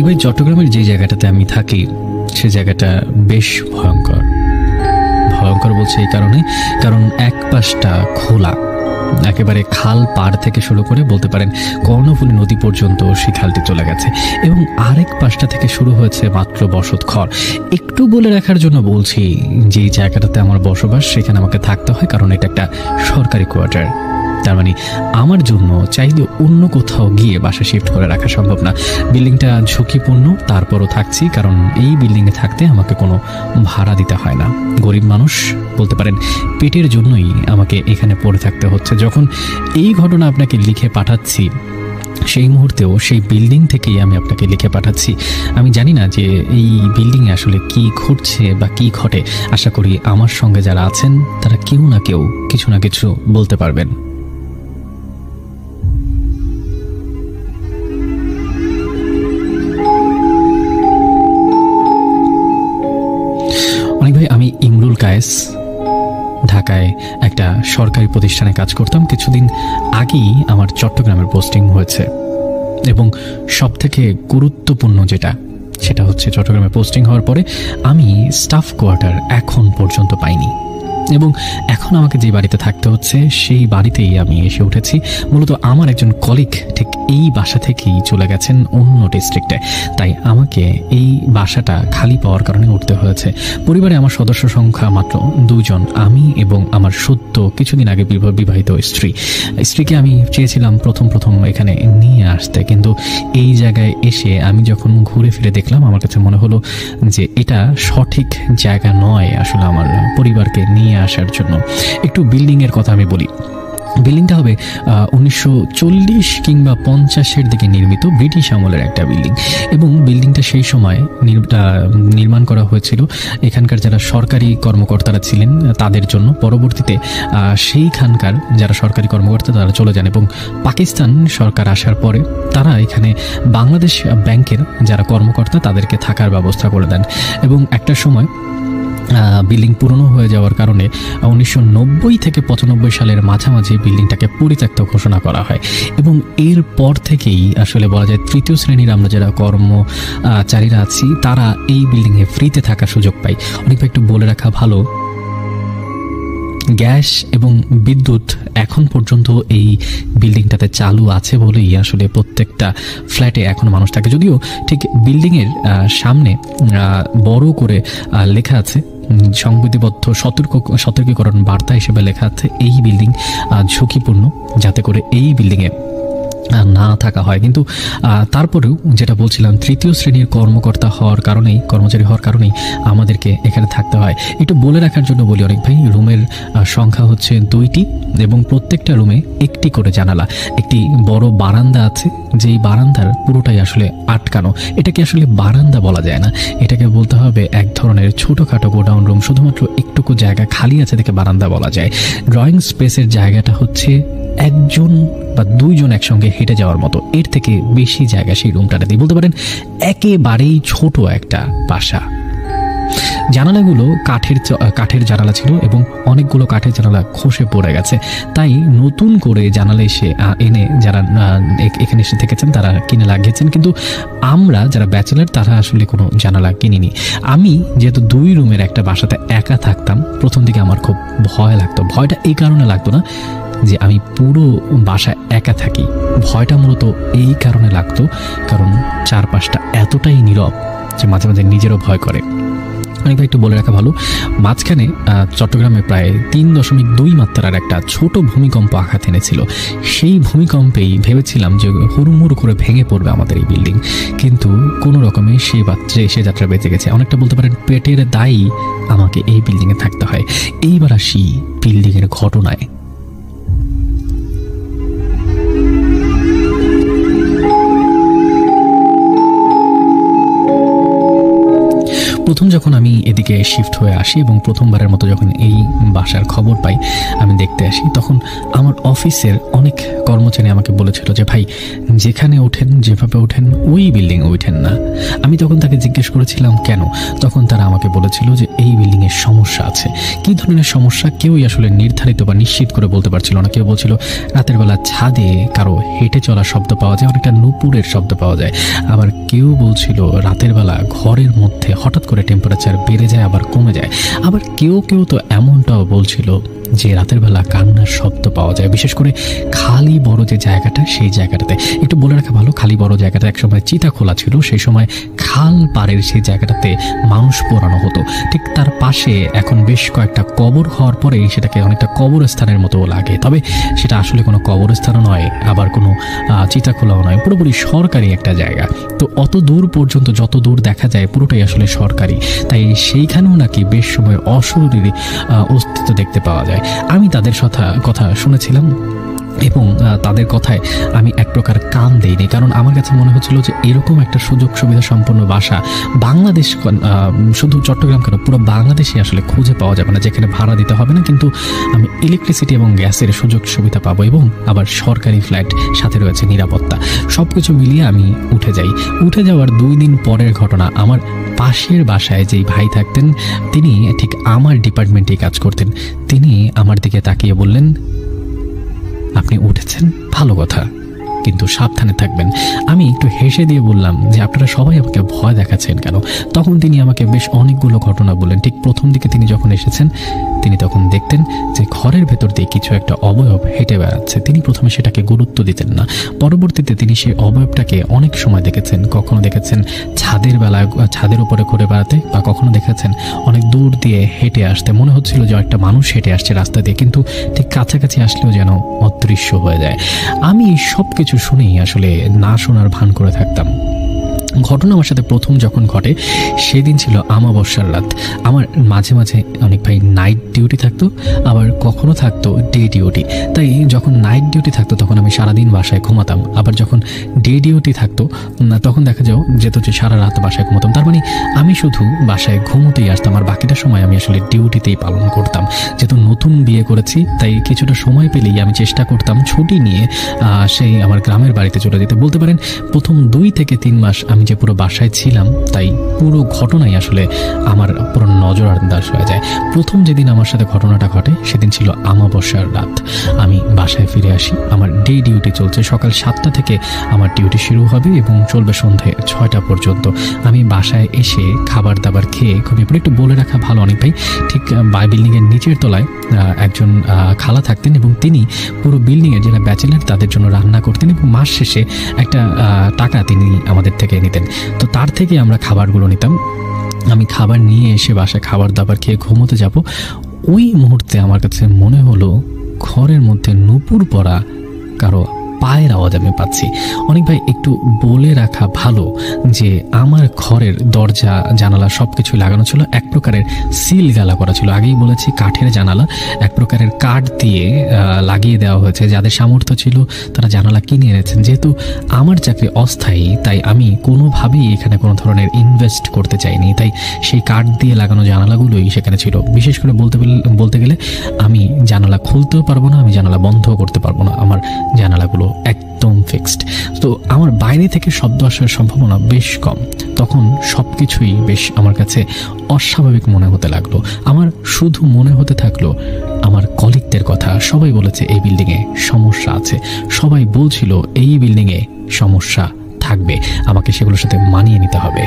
ভাই, চট্টগ্রামের যে জায়গাটাতে আমি থাকি সে জায়গাটা বেশ ভয়ঙ্কর। ভয়ঙ্কর বলছে এই কারণে, কারণ এক পাশটা খোলা, একেবারে খাল পাড় থেকে শুরু করে বলতে পারেন কর্ণফুলী নদী পর্যন্ত সেই খালটি চলে গেছে, এবং আরেক পাশটা থেকে শুরু হয়েছে মাত্র বসতঘর। একটু বলে রাখার জন্য বলছি, যে জায়গাটাতে আমার বসবাস সেখানে আমাকে থাকতে হয়, কারণ এটা একটা সরকারি কোয়ার্টার। তার মানে আমার জন্য চাইলে অন্য কোথাও গিয়ে বাসা শিফট করে রাখা সম্ভব না। বিল্ডিংটা ঝুঁকিপূর্ণ, তারপরও থাকছি, কারণ এই বিল্ডিংয়ে থাকতে আমাকে কোনো ভাড়া দিতে হয় না। গরিব মানুষ, বলতে পারেন পেটের জন্যই আমাকে এখানে পড়ে থাকতে হচ্ছে। যখন এই ঘটনা আপনাকে লিখে পাঠাচ্ছি, সেই মুহূর্তেও সেই বিল্ডিং থেকেই আমি আপনাকে লিখে পাঠাচ্ছি। আমি জানি না যে এই বিল্ডিংয়ে আসলে কি ঘটছে বা কি ঘটে। আশা করি আমার সঙ্গে যারা আছেন তারা কেউ না কেউ কিছু না কিছু বলতে পারবেন। ভাই, আমি ইমরুল কায়েস, ঢাকায় একটা সরকারি প্রতিষ্ঠানে কাজ করতাম। কিছুদিন আগেই আমার চট্টগ্রামের পোস্টিং হয়েছে, এবং সবথেকে গুরুত্বপূর্ণ সেটা হচ্ছে চট্টগ্রামে পোস্টিং হওয়ার পরে আমি স্টাফ কোয়ার্টার এখন পর্যন্ত পাইনি, এবং এখন আমাকে যে বাড়িতে থাকতে হচ্ছে সেই বাড়িতেই আমি এসে উঠেছি। মূলত আমার একজন কলিগ ঠিক এই বাসা থেকেই চলে গেছেন অন্য ডিস্ট্রিক্টে, তাই আমাকে এই বাসাটা খালি পাওয়ার কারণে উঠতে হয়েছে। পরিবারে আমার সদস্য সংখ্যা মাত্র 2 জন, আমি এবং আমার সদ্য কিছুদিন আগে বিবাহিত স্ত্রীকে আমি চেয়েছিলাম প্রথম এখানে নিয়ে আসতে, কিন্তু এই জায়গায় এসে আমি যখন ঘুরে ফিরে দেখলাম, আমার কাছে মনে হলো যে এটা সঠিক জায়গা নয় আসলে আমার পরিবারকে নিয়ে আসার জন্য। একটু বিল্ডিংয়ের কথা আমি বলি। বিল্ডিংটা হবে 1940 কিংবা 50-এর দিকে নির্মিত, ব্রিটিশ আমলের একটা বিল্ডিং, এবং বিল্ডিংটা সেই সময় নির্মাণ করা হয়েছিল এখানকার যারা সরকারি কর্মকর্তারা ছিলেন তাদের জন্য। পরবর্তীতে সেইখানকার যারা সরকারি কর্মকর্তা তারা চলে যান, এবং পাকিস্তান সরকার আসার পরে তারা এখানে বাংলাদেশ ব্যাংকের যারা কর্মকর্তা তাদেরকে থাকার ব্যবস্থা করে দেন। এবং একটা সময় বিল্ডিং পুরনো হয়ে যাওয়ার কারণে 1990 থেকে 95 সালের মাঝামাঝি বিল্ডিংটাকে পরিত্যক্ত ঘোষণা করা হয়, এবং এর পর থেকেই আসলে বলা যায় তৃতীয় শ্রেণীর আমরা যারা কর্মচারীরা আছি তারা এই বিল্ডিংয়ে ফ্রিতে থাকার সুযোগ পাই। অনেক একটু বলে রাখা ভালো, গ্যাস এবং বিদ্যুৎ এখন পর্যন্ত এই বিল্ডিংটাতে চালু আছে বলেই আসলে প্রত্যেকটা ফ্ল্যাটে এখন মানুষ থাকে। যদিও ঠিক বিল্ডিংয়ের সামনে বড় করে লেখা আছে, সংবিধিবদ্ধ সতর্কীকরণ বার্তা হিসেবে লেখা আছে এই বিল্ডিং ঝুঁকিপূর্ণ, যাতে করে এই বিল্ডিংয়ে না থাকা হয়। কিন্তু তারপরেও যেটা বলছিলাম, তৃতীয় শ্রেণীর কর্মচারী হওয়ার কারণেই আমাদেরকে এখানে থাকতে হয়। একটু বলে রাখার জন্য বলি অনেক ভাই, রুমের সংখ্যা হচ্ছে 2টি, এবং প্রত্যেকটা রুমে 1টি করে জানালা। একটি বড় বারান্দা আছে, যেই বারান্দার পুরোটাই আসলে আটকানো। এটাকে আসলে বারান্দা বলা যায় না, এটাকে বলতে হবে এক ধরনের ছোটোখাটো গোডাউন রুম, শুধুমাত্র একটুকু জায়গা খালি আছে দেখে বারান্দা বলা যায়। ড্রয়িং স্পেসের জায়গাটা হচ্ছে 1 জন বা 2 জন একসঙ্গে হেঁটে যাওয়ার মতো, এর থেকে বেশি জায়গা সেই রুমটাতে দিয়ে বলতে পারেন একেবারেই ছোট একটা বাসা। জানালাগুলো কাঠের জানালা ছিল, এবং অনেকগুলো কাঠের জানালা খসে পড়ে গেছে, তাই নতুন করে জানালা এনে যারা এখানে এসে থেকেছেন তারা কিনে লাগিয়েছেন। কিন্তু আমরা যারা ব্যাচেলার তারা আসলে কোনো জানালা কিনিনি। আমি যেহেতু 2 রুমের একটা বাসাতে একা থাকতাম, প্রথম দিকে আমার খুব ভয় লাগতো। ভয়টা এই কারণে লাগতো না যে আমি পুরো বাসায় একা থাকি, ভয়টা মূলত এই কারণে লাগতো কারণ চারপাশটা এতটাই নীরব যে মাঝে মাঝে নিজেরও ভয় করে। অনেক একটু বলে রাখা ভালো, মাঝখানে চট্টগ্রামে প্রায় 3.2 মাত্রার একটা ছোট ভূমিকম্প আঘাত এনেছিল। সেই ভূমিকম্পেই ভেবেছিলাম যে হুড়মুড় করে ভেঙে পড়বে আমাদের এই বিল্ডিং, কিন্তু কোনো রকমে সে যাত্রা বেঁচে গেছে। অনেকটা বলতে পারেন পেটের দায়ী আমাকে এই বিল্ডিংয়ে থাকতে হয়। এইবার আসি বিল্ডিংয়ের ঘটনায়। প্রথম যখন আমি এদিকে শিফট হয়ে আসি এবং প্রথমবারের মতো যখন এই বাসার খবর পাই, আমি দেখতে আসি, তখন আমার অফিসের অনেক কর্মচারী আমাকে বলেছিল যে ভাই, যেখানে ওঠেন, যেভাবে ওঠেন, ওই বিল্ডিংয়ে ওঠেন না। আমি তখন তাকে জিজ্ঞেস করেছিলাম কেন। তখন তারা আমাকে বলেছিল যে এই বিল্ডিংয়ের সমস্যা আছে। কী ধরনের সমস্যা কেউই আসলে নির্ধারিত বা নিশ্চিত করে বলতে পারছিল না। কেউ বলছিল রাতের বেলা ছাদে কারো হেঁটে চলার শব্দ পাওয়া যায়, অনেকটা নুপুরের শব্দ পাওয়া যায়। আবার কেউ বলছিল রাতের বেলা ঘরের মধ্যে হঠাৎ করে টেম্পারেচার বেড়ে যায় আবার কমে যায়। আবার কেউ কেউ তো এমনটাও বলছিল যে রাতের বেলা কান্নার শব্দ পাওয়া যায়, বিশেষ করে খালি বড় যে জায়গাটা, সেই জায়গাটাতে। একটু বলে রাখা ভালো, খালি বড় জায়গাটা একসময় চিতা খোলা ছিল, সেই সময় খাল পাড়ের সেই জায়গাটাতে মানুষ পোড়ানো হতো। ঠিক তার পাশে এখন বেশ কয়েকটা কবর হওয়ার পরে সেটাকে অনেকটা কবরস্থানের মতো লাগে, তবে সেটা আসলে কোনো কবরস্থানও নয়, আবার কোনো চিতা খোলাও নয়, পুরোপুরি সরকারি একটা জায়গা। তো অত দূর পর্যন্ত যত দূর দেখা যায় পুরোটাই আসলে সরকারি, তাই সেইখানেও নাকি বেশ সময় অশরীরী অস্তিত্ব দেখতে পাওয়া যায়। আমি তাদের কথা শুনেছিলাম এবং তাদের কথায় আমি এক প্রকার কান দেইনি, কারণ আমার কাছে মনে হচ্ছিল যে এরকম একটা সুযোগ সুবিধা সম্পন্ন বাসা বাংলাদেশ, শুধু চট্টগ্রাম কেন, পুরো বাংলাদেশে আসলে খুঁজে পাওয়া যাবে না, যেখানে ভাড়া দিতে হবে না, কিন্তু আমি ইলেকট্রিসিটি এবং গ্যাসের সুযোগ সুবিধা পাবো এবং আবার সরকারি ফ্ল্যাট, সাথে রয়েছে নিরাপত্তা। সব কিছু মিলিয়ে আমি উঠে যাই। উঠে যাওয়ার 2 দিন পরের ঘটনা, আমার পাশের বাসায় যেই ভাই থাকতেন, তিনি ঠিক আমার ডিপার্টমেন্টেই কাজ করতেন। তিনি আমার দিকে তাকিয়ে বললেন, আপনি উঠেছেন, ভালো কথা, কিন্তু সাবধানে থাকবেন। আমি একটু হেসে দিয়ে বললাম যে আপনারা সবাই আমাকে ভয় দেখাচ্ছেন কেন? তখন তিনি আমাকে বেশ অনেকগুলো ঘটনা বললেন। ঠিক প্রথম দিকে তিনি যখন এসেছেন, তিনি তখন দেখতেন যে ঘরের ভেতর দিয়ে কিছু একটা অবয়ব হেঁটে বেড়াচ্ছে। তিনি প্রথমে সেটাকে গুরুত্ব দিতেন না, পরবর্তীতে তিনি সেই অবয়বটাকে অনেক সময় দেখেছেন। কখনো দেখেছেন ছাদের বেলায় ছাদের উপরে ঘুরে বেড়াতে, বা কখনো দেখেছেন অনেক দূর দিয়ে হেঁটে আসতে। মনে হচ্ছিল যে একটা মানুষ হেঁটে আসছে রাস্তা দিয়ে, কিন্তু ঠিক কাছাকাছি আসলেও যেন অদৃশ্য হয়ে যায়। আমি সব কিছু শুনেই আসলে না শোনার ভান করে থাকতাম। ঘটনা আমার সাথে প্রথম যখন ঘটে সেদিন ছিল আমাবস্যার রাত। আমার মাঝে মাঝে অনেক ভাই নাইট ডিউটি থাকতো, আবার কখনো থাকতো ডে ডিউটি। তাই যখন নাইট ডিউটি থাকতো তখন আমি সারাদিন বাসায় ঘুমাতাম, আবার যখন ডে ডিউটি থাকতো তখন দেখা যেত যে সারা রাত বাসায় ঘুমাতাম। তার মানে আমি শুধু বাসায় ঘুমোতেই আসতাম, আর বাকিটা সময় আমি আসলে ডিউটিতেই পালন করতাম। যেহেতু নতুন বিয়ে করেছি, তাই কিছুটা সময় পেলেই আমি চেষ্টা করতাম ছুটি নিয়ে সেই আমার গ্রামের বাড়িতে চলে যেতে। বলতে পারেন প্রথম 2 থেকে 3 মাস আমি যে পুরো বাসায় ছিলাম, তাই পুরো ঘটনাই আসলে আমার পুরো নজর আন্দাজ হয়ে যায়। প্রথম যেদিন আমার সাথে ঘটনাটা ঘটে সেদিন ছিল আমাবস্যার রাত। আমি বাসায় ফিরে আসি, আমার ডে ডিউটি চলছে। সকাল 7টা থেকে আমার ডিউটি শুরু হবে এবং চলবে সন্ধে 6টা পর্যন্ত। আমি বাসায় এসে খাবার দাবার খেয়ে ঘুমিয়ে পড়ি। একটু বলে রাখা ভালো অনেক ভাই, ঠিক বিল্ডিংয়ের নিচের তলায় একজন খালা থাকতেন এবং তিনি পুরো বিল্ডিংয়ের যারা ব্যাচেলার তাদের জন্য রান্না করতেন এবং মাস শেষে একটা টাকা তিনি আমাদের থেকে নিতেন। তো তার থেকে আমরা খাবারগুলো নিতাম। আমি খাবার নিয়ে এসে বাসায় খাবার দাবার খেয়ে ঘুমোতে যাব, ওই মুহূর্তে আমার কাছে মনে হলো ঘরের মধ্যে নুপুর পরা কারো পায়ের আওয়াজ আমি পাচ্ছি। অনেক ভাই একটু বলে রাখা ভালো যে আমার ঘরের দরজা জানালা সব কিছু লাগানো ছিল, এক প্রকারের সিল গালা করা ছিল। আগেই বলেছি কাঠের জানালা, এক প্রকারের কাঠ দিয়ে লাগিয়ে দেওয়া হয়েছে। যাদের সামর্থ্য ছিল তারা জানালা কিনে এনেছেন। যেহেতু আমার চাকরি অস্থায়ী, তাই আমি কোনোভাবেই এখানে কোনো ধরনের ইনভেস্ট করতে চাইনি, তাই সেই কাঠ দিয়ে লাগানো জানালাগুলোই সেখানে ছিল। বিশেষ করে বলতে গেলে আমি জানালা খুলতেও পারবো না, আমি জানালা বন্ধও করতে পারবো না, আমার জানালাগুলো একদম ফিক্সড। তো আমার বাইরে থেকে শব্দ আসার সম্ভাবনা বেশ কম। তখন সব কিছুই বেশ আমার কাছে অস্বাভাবিক মনে হতে লাগলো। আমার শুধু মনে হতে থাকলো আমার কলিগদের কথা। সবাই বলেছে এই বিল্ডিংয়ে সমস্যা আছে, সবাই বলছিল এই বিল্ডিংয়ে সমস্যা থাকবে, আমাকে সেগুলোর সাথে মানিয়ে নিতে হবে।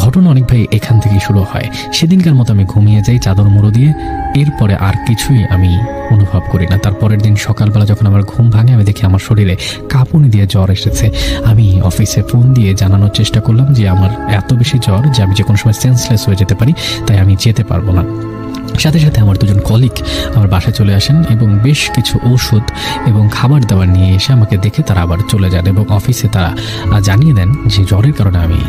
ঘটনা অনেক ভাই এখান থেকেই শুরু হয়। সেদিনকার মতো আমি ঘুমিয়ে যাই চাদর মুড়ো দিয়ে। এরপরে আর কিছুই আমি অনুভব করি না। তারপরের দিন সকালবেলা যখন আমার ঘুম ভাঙে, আমি দেখি আমার শরীরে কাঁপুনি দিয়ে জ্বর এসেছে। আমি অফিসে ফোন দিয়ে জানানোর চেষ্টা করলাম যে আমার এত বেশি জ্বর যে আমি যে কোনো সময় সেন্সলেস হয়ে যেতে পারি, তাই আমি যেতে পারবো না। সাথে সাথে আমার 2জন কলিগ আমার বাসায় চলে আসেন এবং বেশ কিছু ওষুধ এবং খাবার দাবার নিয়ে এসে আমাকে দেখে তারা আবার চলে যান এবং অফিসে তারা জানিয়ে দেন যে জ্বরের কারণে আমি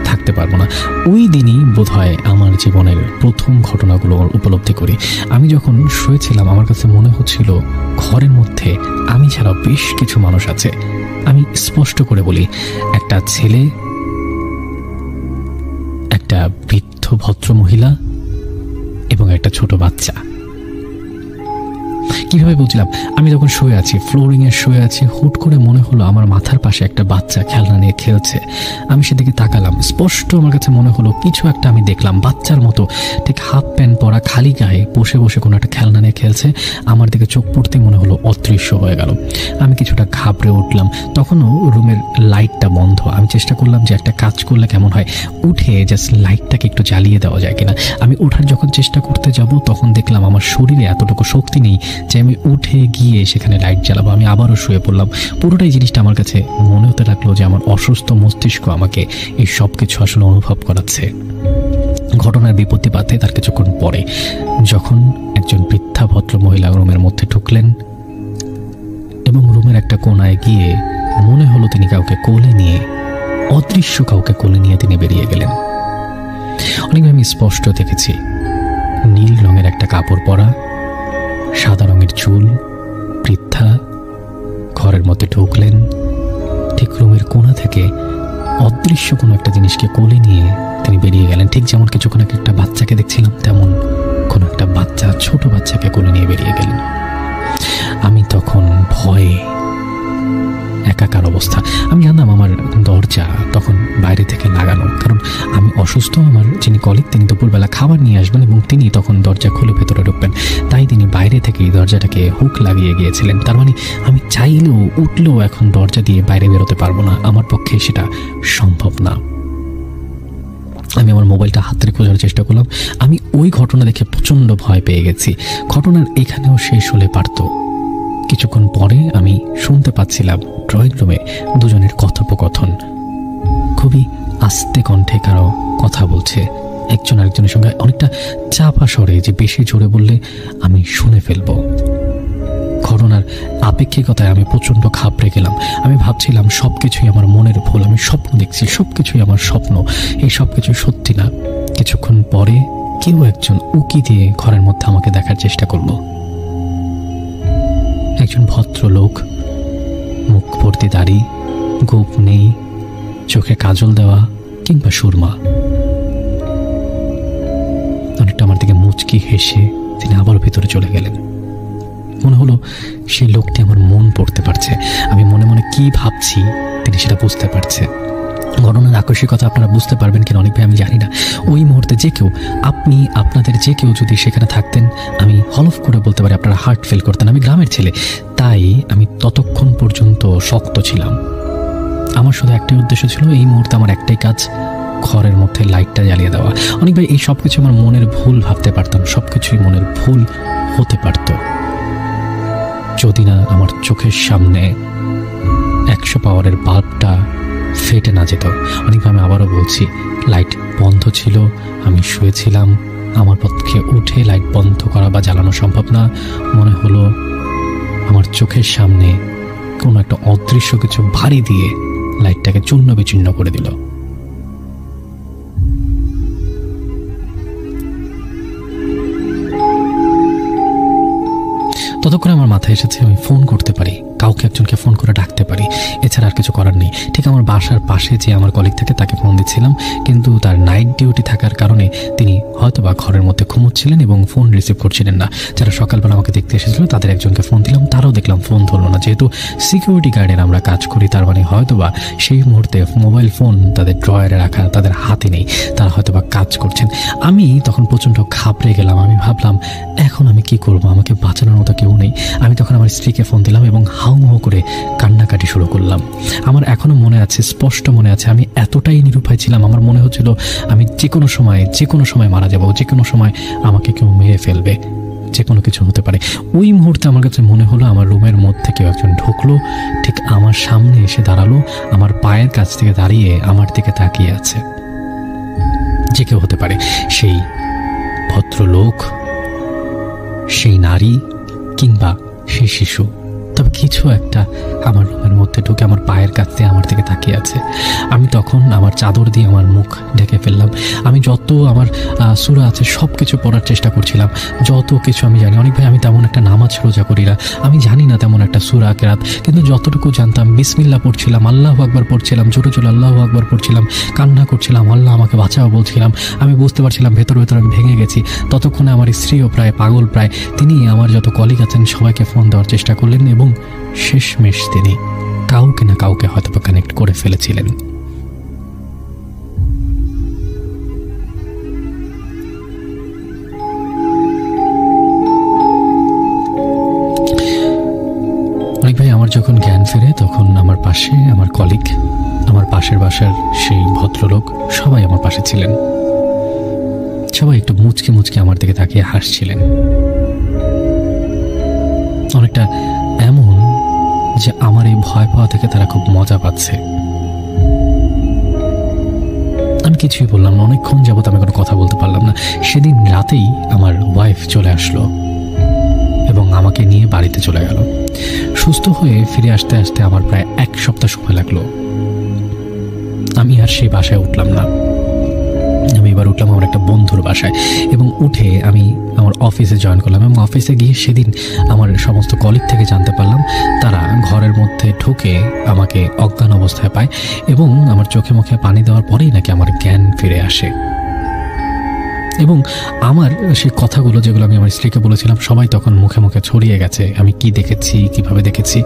থাকতে পারবো না। ওই দিনই বোধহয় আমার জীবনের প্রথম ঘটনাগুলো উপলব্ধি করি। আমি যখন শুয়েছিলাম আমার কাছে মনে হচ্ছিল ঘরের মধ্যে আমি ছাড়া বেশ কিছু মানুষ আছে। আমি স্পষ্ট করে বলি, একটা ছেলে, একটা বৃদ্ধ ভদ্র মহিলা এবং একটা ছোট বাচ্চা। কিভাবে বলছিলাম, আমি যখন শুয়ে আছি, ফ্লোরিং এ শুয়ে আছি, হুট করে মনে হলো আমার মাথার পাশে একটা বাচ্চা খেলনা নিয়ে খেলছে। আমি সেদিকে তাকালাম, স্পষ্ট আমার কাছে মনে হলো কিছু একটা আমি দেখলাম, বাচ্চার মতো ঠিক হাফ প্যান্ট পরা, খালি গায়ে বসে বসে কোনো একটা খেলনা নিয়ে খেলছে। আমার দিকে চোখ পড়তে মনে হলো অদৃশ্য হয়ে গেল। আমি কিছুটা ঘাবড়ে উঠলাম। তখনও রুমের লাইটটা বন্ধ। আমি চেষ্টা করলাম যে একটা কাজ করলে কেমন হয়, উঠে জাস্ট লাইটটাকে একটু জ্বালিয়ে দেওয়া যায় কিনা। আমি ওঠার যখন চেষ্টা করতে যাব তখন দেখলাম আমার শরীরে এতটুকু শক্তি নেই যে আমি উঠে গিয়ে সেখানে লাইট জ্বালাবো। আমি আবারও শুয়ে পড়লাম। পুরোটাই জিনিসটা আমার কাছে মনে হতে লাগলো যে আমার অসুস্থ মস্তিষ্ক আমাকে এই সব কিছু আসলে অনুভব করাচ্ছে। ঘটনার বিপত্তিপাতে তার কিছুক্ষণ পরে যখন একজন বৃদ্ধা ভদ্র মহিলা রুমের মধ্যে ঢুকলেন এবং রুমের একটা কোনায় গিয়ে মনে হলো তিনি কাউকে কোলে নিয়ে, অদৃশ্য কাউকে কোলে নিয়ে তিনি বেরিয়ে গেলেন। অনেকবার আমি স্পষ্ট দেখেছি, নীল রঙের একটা কাপড় পরা, সাদা রঙের চুল, বৃদ্ধা ঘরের মধ্যে ঢুকলেন। ঠিক রুমের কোণা থেকে অদৃশ্য কোনো একটা জিনিসকে কোলে নিয়ে তিনি বেরিয়ে গেলেন। ঠিক যেমন কিছুক্ষণ আগে একটা বাচ্চাকে দেখছিলাম, তেমন কোনো একটা বাচ্চা, ছোট বাচ্চাকে কোলে নিয়ে বেরিয়ে গেলেন। আমি তখন ভয়ে একাকার অবস্থা। আমি জানতাম আমার দরজা তখন বাইরে থেকে লাগানো, কারণ আমি অসুস্থ। আমার যিনি কলিগ তিনি দুপুরবেলা খাবার নিয়ে আসবেন এবং তিনি তখন দরজা খুলে ভেতরে ঢুকবেন, তাই তিনি বাইরে থেকে দরজাটাকে হুক লাগিয়ে গিয়েছিলেন। তার মানে আমি চাইলেও উঠলেও এখন দরজা দিয়ে বাইরে বেরোতে পারবো না, আমার পক্ষে সেটা সম্ভব না। আমি আমার মোবাইলটা হাতে খোঁজার চেষ্টা করলাম। আমি ওই ঘটনা দেখে প্রচণ্ড ভয় পেয়ে গেছি। ঘটনার এখানেও শেষ হলে পারত। কিছুক্ষণ পরে আমি শুনতে পাচ্ছিলাম ড্রয়িং রুমে দুজনের কথোপকথন। খুবই আস্তে কণ্ঠে কারো কথা বলছে, একজন আরেকজনের সঙ্গে অনেকটা চাপা স্বরে, যে বেশি জোরে বললে আমি শুনে ফেলবো। ঘটনার আপেক্ষিকতায় আমি প্রচণ্ড ঘাবড়ে গেলাম। আমি ভাবছিলাম সবকিছুই আমার মনের ভুল, আমি স্বপ্ন দেখছি, সবকিছুই আমার স্বপ্ন, এই সবকিছু সত্যি না। কিছুক্ষণ পরে কেউ একজন উকি দিয়ে ঘরের মধ্যে আমাকে দেখার চেষ্টা করলো। একজন ভদ্রলোক, মুখ ভর্তি দাড়ি, গোঁফ নেই, চোখে কাজল দেওয়া কিংবা সুরমা। অনেকটা আমার দিকে মুচকি হেসে তিনি আবার ভিতরে চলে গেলেন। মনে হলো সেই লোকটি আমার মন পড়তে পারছে। আমি মনে মনে কি ভাবছি তিনি সেটা বুঝতে পারছে। ঘটনার আকস্মিকতা আপনারা বুঝতে পারবেন কিনা অনেক ভাই আমি জানি না। ওই মুহূর্তে যে কেউ, আপনি, আপনাদের যে কেউ যদি সেখানে থাকতেন, আমি হলফ করে বলতে পারি আপনারা হার্ট ফিল করতেন। আমি গ্রামের ছেলে, তাই আমি ততক্ষণ পর্যন্ত শক্ত ছিলাম। আমার শুধু একটাই উদ্দেশ্য ছিল, এই মুহূর্তে আমার একটাই কাজ, ঘরের মধ্যে লাইটটা জ্বালিয়ে দেওয়া। অনেক ভাই এই সব কিছু আমার মনের ভুল ভাবতে পারতাম, সব কিছুই মনের ভুল হতে পারত যদি না আমার চোখের সামনে 100 পাওয়ারের বাল্বটা ফেটে না যেত। অনেকভাবে আমি আবারও বলছি, লাইট বন্ধ ছিল, আমি শুয়েছিলাম, আমার পক্ষে উঠে লাইট বন্ধ করা বা জ্বালানো সম্ভব না। মনে হলো আমার চোখের সামনে কোনো একটা অদৃশ্য কিছু ভারী দিয়ে লাইটটাকে চূর্ণ বিচূর্ণ করে দিল। ততক্ষণে আমার মাথায় এসেছে আমি ফোন করতে পারি, কাউকে একজনকে ফোন করে ডাকতে পারি, এছাড়া আর কিছু করার নেই। ঠিক আমার বাসার পাশে যে আমার কলিগ থাকে তাকে ফোন দিচ্ছিলাম, কিন্তু তার নাইট ডিউটি থাকার কারণে তিনি হয়তোবা ঘরের মধ্যে ঘুমোচ্ছিলেন এবং ফোন রিসিভ করছিলেন না। যারা সকালবেলা আমাকে দেখতে এসেছিল তাদের একজনকে ফোন দিলাম, তারাও দেখলাম ফোন ধরলো না। যেহেতু সিকিউরিটি গার্ডের আমরা কাজ করি, তার মানে হয়তোবা সেই মুহূর্তে মোবাইল ফোন তাদের ড্রয়ারে রাখা, তাদের হাতে নেই, তারা হয়তোবা কাজ করছেন। আমি তখন প্রচণ্ড ঘাবড়ে গেলাম। আমি ভাবলাম এখন আমি কি করব, আমাকে বাঁচানোর মতো কেউ নেই। আমি তখন আমার স্ত্রীকে ফোন দিলাম এবং হাউমাউ করে কান্নাকাটি শুরু করলাম। আমার এখনো মনে আছে, স্পষ্ট মনে আছে, আমি এতটাই নিরুপায় ছিলাম, আমার মনে হচ্ছিল আমি যে কোনো সময় মারা যাব, যে কোনো সময় আমাকে কেউ মেরে ফেলবে, যে কোনো কিছু হতে পারে। ওই মুহূর্তে আমার কাছে মনে হলো আমার রুমের মধ্যে কেউ একজন ঢুকলো, ঠিক আমার সামনে এসে দাঁড়ালো, আমার পায়ের কাছ থেকে দাঁড়িয়ে আমার দিকে তাকিয়ে আছে। যে কেউ হতে পারে, সেই ভদ্রলোক, সেই নারী কিংবা সেই শিশু, তবে কিছু একটা আমার রুমের মধ্যে ঢুকে আমার পায়ের কাছে আমার দিকে তাকিয়ে আছে। আমি তখন আমার চাদর দিয়ে আমার মুখ ঢেকে ফেললাম। আমি যত আমার সূরা আছে সব কিছু পড়ার চেষ্টা করছিলাম, যত কিছু আমি জানি। অনেক ভাই আমি তেমন একটা নামাজ রোজা করি না, আমি জানি না তেমন একটা সূরা কেরাত, কিন্তু যতটুকু জানতাম বিসমিল্লাহ পড়ছিলাম, আল্লাহু আকবার পড়ছিলাম, জোরে জোরে আল্লাহু আকবার পড়ছিলাম, কান্না করছিলাম, আল্লাহ আমাকে বাঁচাও বলছিলাম। আমি বুঝতে পারছিলাম ভেতর ভেতর আমি ভেঙে গেছি। ততক্ষণে আমার স্ত্রীও প্রায় পাগল, প্রায় তিনি আমার যত কলিগ আছেন সবাইকে ফোন দেওয়ার চেষ্টা করলেন এবং শেষমেশ তিনি কাউকে না কাউকে হয়তো কানেক্ট করে ফেলেছিলেন। অনেক ভাই আমার যখন জ্ঞান ফেরে তখন আমার পাশে আমার কলিগ, আমার পাশের বাসার সেই ভদ্রলোক সবাই আমার পাশে ছিলেন। সবাই একটু মুচকে মুচকে আমার দিকে তাকিয়ে হাসছিলেন, অনেকটা এমন যে আমার এই ভয় পাওয়া থেকে তারা খুব মজা পাচ্ছে। আমি কিছুই বললাম না, অনেকক্ষণ যাবত আমি কোনো কথা বলতে পারলাম না। সেদিন রাতেই আমার ওয়াইফ চলে আসলো এবং আমাকে নিয়ে বাড়িতে চলে গেল। সুস্থ হয়ে ফিরে আসতে আসতে আমার প্রায় 1 সপ্তাহ সময় লাগলো। আমি আর সেই বাসায় উঠলাম না। আমি এবার উঠলাম আমার একটা বন্ধুর বাসায় এবং উঠে আমি আমার অফিসে জয়েন করলাম। এবং অফিসে গিয়ে সেদিন আমার সমস্ত কলিগ থেকে জানতে পারলাম তারা ঘরের মধ্যে ঢুকে আমাকে অজ্ঞান অবস্থায় পায় এবং আমার চোখে মুখে পানি দেওয়ার পরেই নাকি আমার জ্ঞান ফিরে আসে। এবং আমার সেই কথাগুলো যেগুলো আমি আমার স্ত্রীকে বলেছিলাম সবাই তখন মুখে মুখে ছড়িয়ে গেছে। আমি কি দেখেছি, কিভাবে দেখেছি,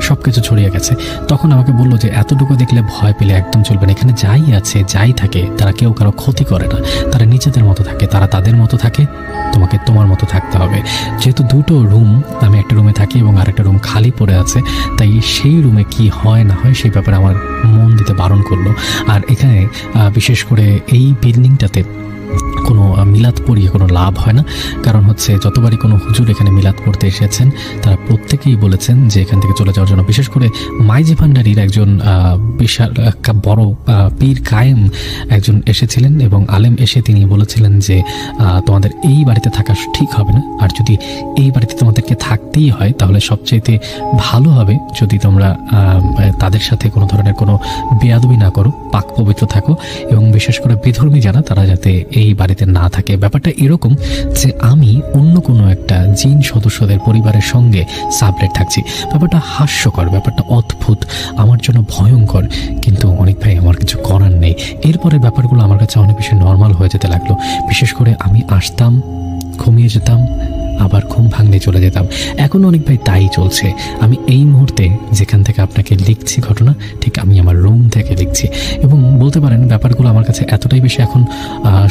সব কিছু ছড়িয়ে গেছে। তখন আমাকে বললো যে এতটুকু দেখলে ভয় পেলে একদম চলবে না। এখানে যাই আছে যাই থাকে তারা কেউ কারো ক্ষতি করে না, তারা নিজেদের মতো থাকে, তারা তাদের মতো থাকে, তোমাকে তোমার মতো থাকতে হবে। যেহেতু দুটো রুম, আমি একটা রুমে থাকি এবং আরেকটা রুম খালি পড়ে আছে, তাই সেই রুমে কি হয় না হয় সেই ব্যাপারে আমার মন দিতে বারণ করলো। আর এখানে বিশেষ করে এই বিল্ডিংটাতে কোনো মিলাদ পড়িয়ে কোনো লাভ হয় না। কারণ হচ্ছে যতবারই কোনো হুজুর এখানে মিলাদ পড়তে এসেছেন তারা প্রত্যেকেই বলেছেন যে এখান থেকে চলে যাওয়ার জন্য। বিশেষ করে মাইজি ভান্ডারির একজন বিশাল বড় পীর কায়েম একজন এসেছিলেন এবং আলেম এসে তিনি বলেছিলেন যে তোমাদের এই বাড়িতে থাকা ঠিক হবে না, আর যদি এই বাড়িতে তোমাদেরকে থাকতেই হয় তাহলে সবচাইতে ভালো হবে যদি তোমরা তাদের সাথে কোনো ধরনের কোনো বেয়াদবি না করো, পাক পবিত্র থাকো, এবং বিশেষ করে বিধর্মী যারা তারা যাতে এই বাড়িতে না থাকে। ব্যাপারটা এরকম যে আমি অন্য কোনো একটা জিন সদস্যদের পরিবারের সঙ্গে সাবলেট থাকছি। ব্যাপারটা হাস্যকর, ব্যাপারটা অদ্ভুত, আমার জন্য ভয়ঙ্কর, কিন্তু অনেক ভাই আমার কিছু করার নেই। এরপরে ব্যাপারগুলো আমার কাছে অনেক বেশি নর্মাল হয়ে যেতে লাগলো। বিশেষ করে আমি আসতাম, ঘুমিয়ে যেতাম, আবার ঘুম ভাঙলে চলে যেতাম। এখন অনেক ভাই তাই চলছে। আমি এই মুহূর্তে যেখান থেকে আপনাকে লিখছি ঘটনা, ঠিক আমি আমার রুম থেকে লিখছি। এবং বলতে পারেন ব্যাপারগুলো আমার কাছে এতটাই বেশি এখন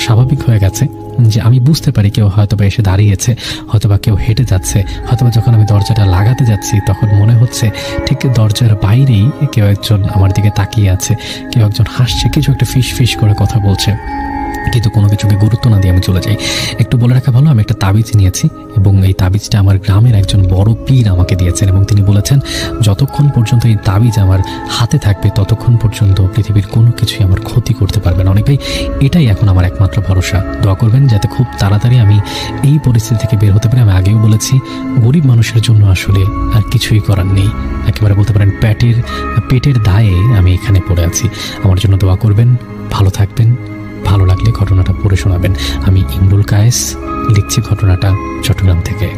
স্বাভাবিক হয়ে গেছে যে আমি বুঝতে পারি কেউ হয়তো বা এসে দাঁড়িয়েছে, হয়তো বা কেউ হেঁটে যাচ্ছে, হয়তো বা যখন আমি দরজাটা লাগাতে যাচ্ছি তখন মনে হচ্ছে ঠিক দরজার বাইরেই কেউ একজন আমার দিকে তাকিয়ে আছে, কেউ একজন হাসছে, কিছু একটা ফিস ফিস করে কথা বলছে, কিন্তু কোনো কিছুকে গুরুত্ব না দিয়ে আমি চলে যাই। একটু বলে রাখা ভালো, আমি একটা তাবিজ নিয়েছি এবং এই তাবিজটা আমার গ্রামের একজন বড় পীর আমাকে দিয়েছেন এবং তিনি বলেছেন যতক্ষণ পর্যন্ত এই তাবিজ আমার হাতে থাকবে ততক্ষণ পর্যন্ত পৃথিবীর কোনো কিছুই আমার ক্ষতি করতে পারবে না। অনেক ভাই এটাই এখন আমার একমাত্র ভরসা। দোয়া করবেন যাতে খুব তাড়াতাড়ি আমি এই পরিস্থিতি থেকে বের হতে পারি। আমি আগেও বলেছি গরিব মানুষের জন্য আসলে আর কিছুই করার নেই, একেবারে বলতে পারেন পেটের দায়ে আমি এখানে পড়ে আছি। আমার জন্য দোয়া করবেন, ভালো থাকবেন, ভালো লাগলে ঘটনাটা পড়ে শোনাবেন। আমি ইমরুল কায়েস লিখছি ঘটনাটা চট্টগ্রাম থেকে।